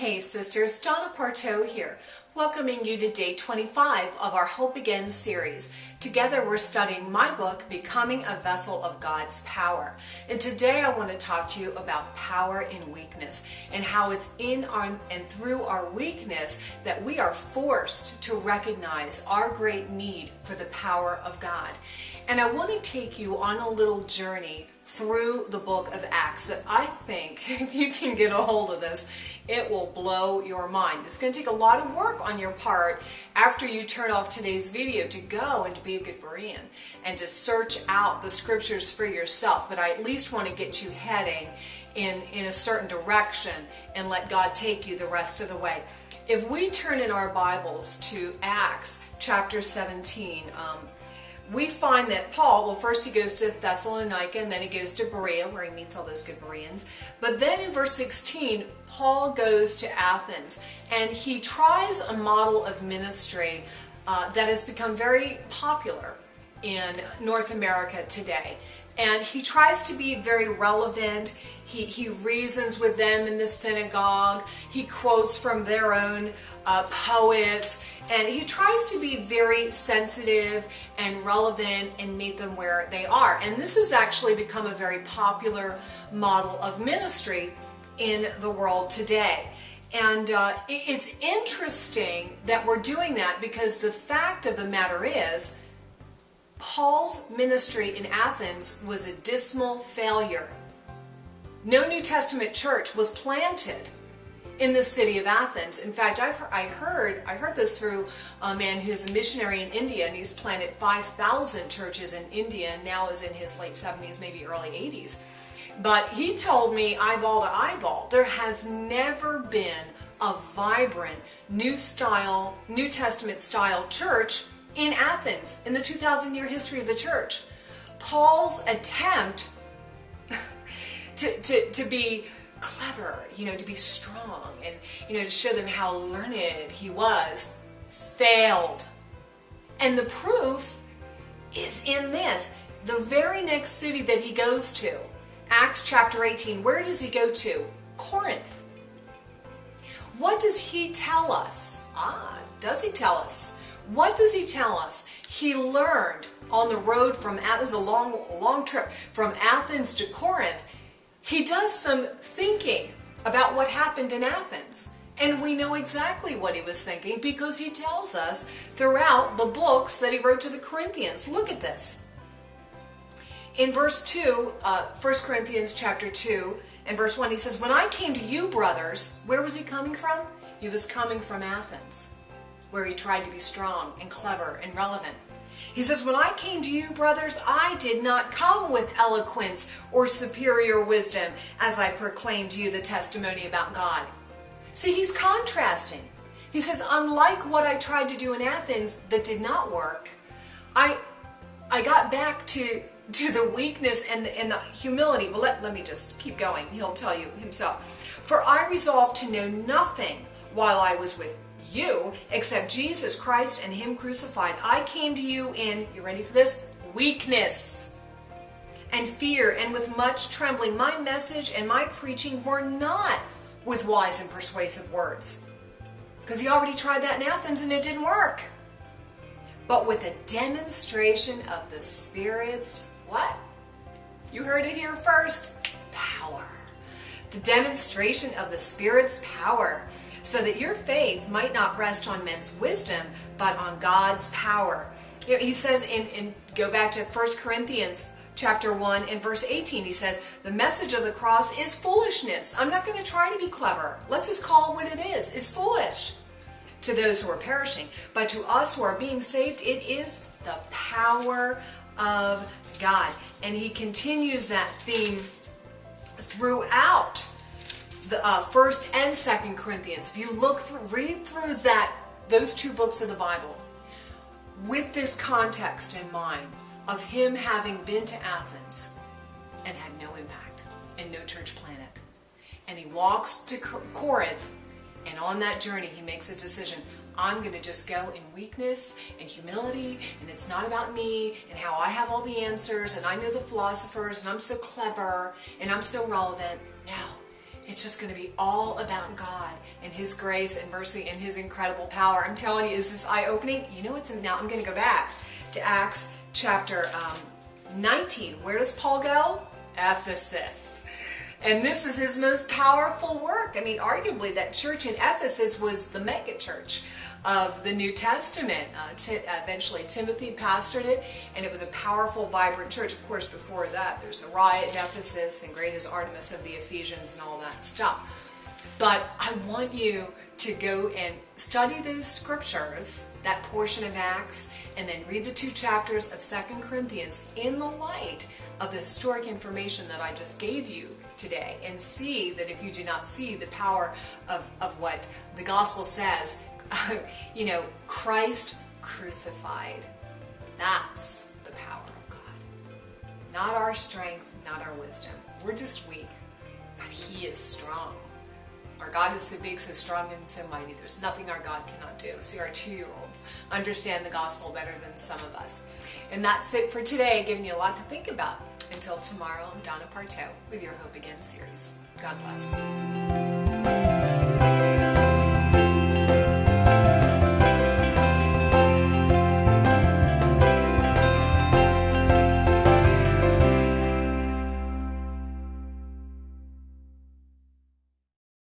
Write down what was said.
Hey sisters, Donna Parteau here, welcoming you to day 25 of our Hope Again series. Together we're studying my book, Becoming a Vessel of God's Power. And today I want to talk to you about power in weakness and how it's in our and through our weakness that we are forced to recognize our great need for the power of God. And I want to take you on a little journey through the book of Acts that I think, if you can get a hold of this, it will blow your mind. It's going to take a lot of work on your part after you turn off today's video to go and to be a good Berean and to search out the scriptures for yourself. But I at least want to get you heading in a certain direction and let God take you the rest of the way. If we turn in our Bibles to Acts chapter 17, we find that Paul, well, first he goes to Thessalonica and then he goes to Berea where he meets all those good Bereans. But then in verse 16, Paul goes to Athens and he tries a model of ministry that has become very popular in North America today. And he tries to be very relevant. He reasons with them in the synagogue. He quotes from their own poets. And he tries to be very sensitive and relevant and meet them where they are. And this has actually become a very popular model of ministry in the world today. And it's interesting that we're doing that because the fact of the matter is, Paul's ministry in Athens was a dismal failure. No New Testament church was planted in the city of Athens. In fact, I heard this through a man who's a missionary in India, and he's planted 5,000 churches in India, and now is in his late 70s, maybe early 80s. But he told me, eyeball to eyeball, there has never been a vibrant New Testament style church in Athens in the 2,000-year history of the church. Paul's attempt to be clever, to be strong, and to show them how learned he was, failed. And the proof is in this. The very next city that he goes to, Acts chapter 18, where does he go to? Corinth. What does he tell us? Does he tell us? What does he tell us? He learned on the road from Athens, a long trip from Athens to Corinth. He does some thinking about what happened in Athens. And we know exactly what he was thinking because he tells us throughout the books that he wrote to the Corinthians. Look at this. In verse 2, 1 Corinthians chapter 2 and verse 1, he says, "When I came to you, brothers," where was he coming from? He was coming from Athens, where he tried to be strong and clever and relevant. He says, "When I came to you, brothers, I did not come with eloquence or superior wisdom as I proclaimed to you the testimony about God." See, he's contrasting. He says, unlike what I tried to do in Athens that did not work, I got back to the weakness and the humility. Well, let me just keep going. He'll tell you himself. "For I resolved to know nothing while I was with you except Jesus Christ and him crucified. I came to you in," you ready for this? "Weakness and fear and with much trembling. My message and my preaching were not with wise and persuasive words." Because he already tried that in Athens and it didn't work. "But with a demonstration of the Spirit's," what? You heard it here first. "Power." The demonstration of the Spirit's power, so that your faith might not rest on men's wisdom, but on God's power. He says go back to 1 Corinthians chapter 1 and verse 18, he says, "The message of the cross is foolishness." I'm not going to try to be clever. Let's just call it what it is. It's foolish to those who are perishing. But to us who are being saved, it is the power of God. And he continues that theme throughout the 1st and 2nd Corinthians. If you read through those two books of the Bible with this context in mind of him having been to Athens and had no impact and no church planted. And he walks to Corinth, and on that journey he makes a decision. I'm going to just go in weakness and humility, and it's not about me and how I have all the answers and I know the philosophers and I'm so clever and I'm so relevant. No. It's just going to be all about God and His grace and mercy and His incredible power. I'm telling you, is this eye-opening? You know what's now? I'm going to go back to Acts chapter 19. Where does Paul go? Ephesus. And this is his most powerful work. I mean, arguably that church in Ephesus was the mega church of the New Testament. Eventually Timothy pastored it, and it was a powerful, vibrant church. Of course, before that, there's a riot in Ephesus, and great is Artemis of the Ephesians and all that stuff. But I want you to go and study those scriptures, that portion of Acts, and then read the 2 chapters of 2 Corinthians in the light of the historic information that I just gave you today, and see that if you do not see the power of what the gospel says, you know, Christ crucified, that's the power of God. Not our strength, not our wisdom. We're just weak, but He is strong. Our God is so big, so strong, and so mighty. There's nothing our God cannot do. See, our 2-year-olds understand the gospel better than some of us. And that's it for today, giving you a lot to think about. Until tomorrow, I'm Donna Parteau with your Hope Again series. God bless.